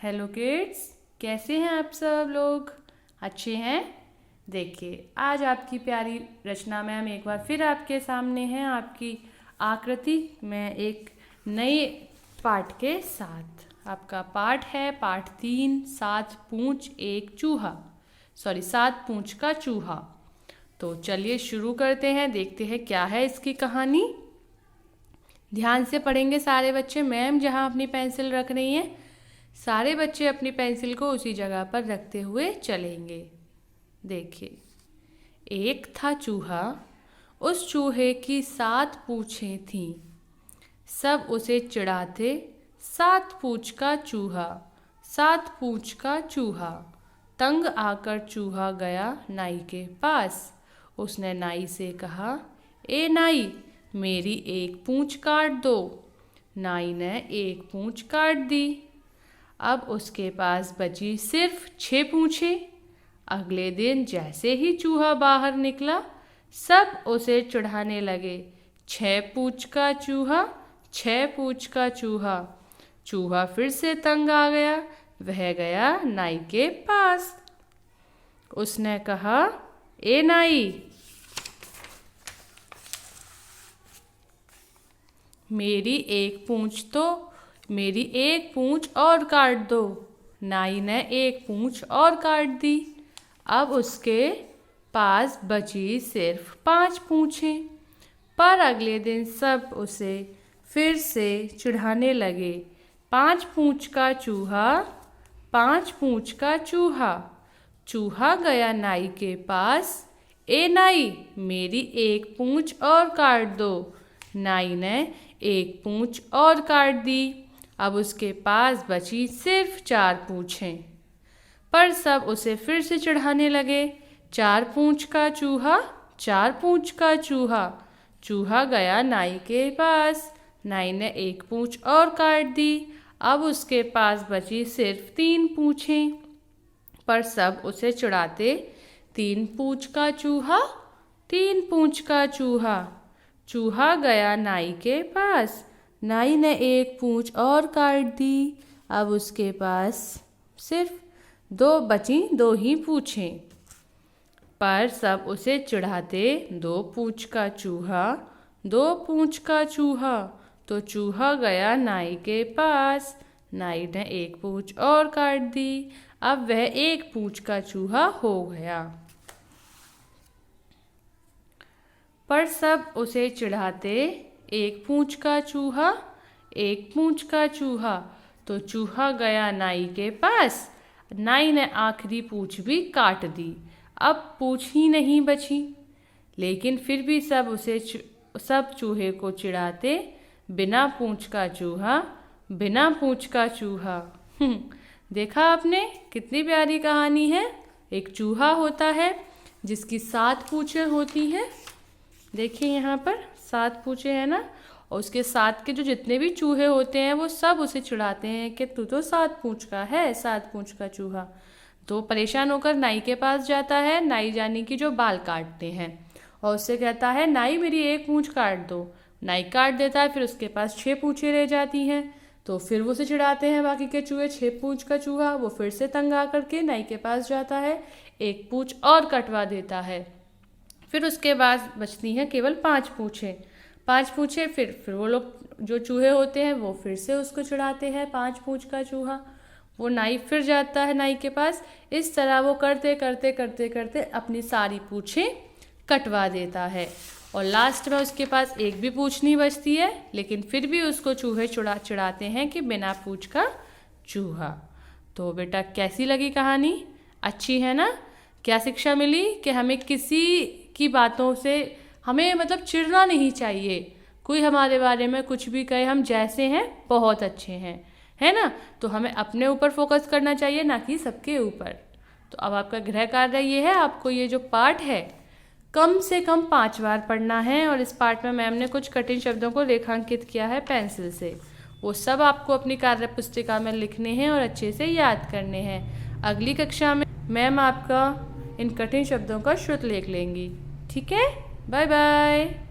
Hello kids, कैसे हैं आप सब लोग? अच्छे हैं? देखिए, आज आपकी प्यारी रचना मैम एक बार फिर आपके सामने हैं, आपकी आकृति में एक नए पाठ के साथ। आपका पाठ है पाठ 3, 7 पूंछ एक चूहा, 7 पूंछ का चूहा। तो चलिए शुरू करते हैं, देखते हैं क्या है इसकी कहानी। ध्यान से पढ़ेंगे सारे बच्चे। मैम जहाँ अपनी पेंसिल रख रही हैं, सारे बच्चे अपनी पेंसिल को उसी जगह पर रखते हुए चलेंगे। देखिए, एक था चूहा, उस चूहे की 7 पूंछें थीं। सब उसे चिढ़ाते, 7 पूंछ का चूहा, 7 पूंछ का चूहा। तंग आकर चूहा गया नाई के पास। उसने नाई से कहा, ए नाई, मेरी एक पूंछ काट दो। नाई ने एक पूंछ काट दी। अब उसके पास बची सिर्फ 6 पूंछें। अगले दिन जैसे ही चूहा बाहर निकला, सब उसे चिढ़ाने लगे, 6 पूंछ का चूहा, 6 पूंछ का चूहा। चूहा फिर से तंग आ गया, वह गया नाई के पास। उसने कहा, ए नाई, मेरी एक पूंछ और काट दो। नाई ने एक पूंछ और काट दी। अब उसके पास बची सिर्फ 5 पूंछें। पर अगले दिन सब उसे फिर से चिढ़ाने लगे, 5 पूंछ का चूहा, 5 पूंछ का चूहा। चूहा गया नाई के पास, ए नाई, मेरी एक पूंछ और काट दो। नाई ने एक पूंछ और काट दी। अब उसके पास बची सिर्फ 4 पूंछें। पर सब उसे फिर से चिढ़ाने लगे, 4 पूंछ का चूहा, 4 पूंछ का चूहा। चूहा गया नाई के पास। नाई ने एक पूंछ और काट दी। अब उसके पास बची सिर्फ 3 पूंछें। पर सब उसे चिढ़ाते, 3 पूंछ का चूहा, 3 पूंछ का चूहा। चूहा गया नाई के पास। नाई ने एक पूंछ और काट दी। अब उसके पास सिर्फ 2 ही पूंछें। पर सब उसे चिढ़ाते, 2 पूंछ का चूहा, 2 पूंछ का चूहा। तो चूहा गया नाई के पास। नाई ने एक पूंछ और काट दी। अब वह 1 पूंछ का चूहा हो गया। पर सब उसे चिढ़ाते, 1 पूंछ का चूहा, 1 पूंछ का चूहा। तो चूहा गया नाई के पास। नाई ने आखिरी पूंछ भी काट दी। अब पूंछ ही नहीं बची। लेकिन फिर भी सब चूहे को चिढ़ाते, बिना पूंछ का चूहा, बिना पूंछ का चूहा। देखा आपने, कितनी प्यारी कहानी है। एक चूहा होता है जिसकी 7 पूंछें होती हैं। देखिए यहाँ पर 7 पूंछें हैं ना, और उसके साथ के जो जितने भी चूहे होते हैं वो सब उसे चिढ़ाते हैं कि तू तो 7 पूंछ का है, 7 पूंछ का चूहा। तो परेशान होकर नाई के पास जाता है, नाई जानी कि जो बाल काटते हैं, और उससे कहता है, नाई मेरी 1 पूंछ काट दो। नाई काट देता है, फिर उसके पास 6 पूंछें रह जाती हैं। तो फिर वो उसे चिढ़ाते हैं बाकी के चूहे, 6 पूंछ का चूहा। वो फिर से तंग आकर के नाई के पास जाता है, 1 पूंछ और कटवा देता है। फिर उसके बाद बचती हैं केवल 5 पूंछें। 5 पूंछें फिर वो लोग जो चूहे होते हैं वो फिर से उसको चिढ़ाते हैं, 5 पूंछ का चूहा। वो नाई फिर जाता है नाई के पास। इस तरह वो करते करते करते करते अपनी सारी पूंछें कटवा देता है, और लास्ट में उसके पास एक भी पूंछ नहीं बचती है। लेकिन फिर भी उसको चूहे चिढ़ाते हैं कि बिना पूंछ का चूहा। तो बेटा, कैसी लगी कहानी? अच्छी है ना? क्या शिक्षा मिली कि हमें किसी की बातों से हमें चिढ़ना नहीं चाहिए। कोई हमारे बारे में कुछ भी कहे, हम जैसे हैं बहुत अच्छे हैं, है ना? तो हमें अपने ऊपर फोकस करना चाहिए, ना कि सबके ऊपर। तो अब आपका गृह कार्य ये है, आपको ये जो पाठ है कम से कम 5 बार पढ़ना है। और इस पाठ में मैम ने कुछ कठिन शब्दों को रेखांकित किया है पेंसिल से। वो सब आपको अपनी कार्य पुस्तिका में लिखने हैं और अच्छे से याद करने हैं। अगली कक्षा में मैम आपका इन कठिन शब्दों का श्रुत लेख लेंगी। ठीक है, बाय बाय।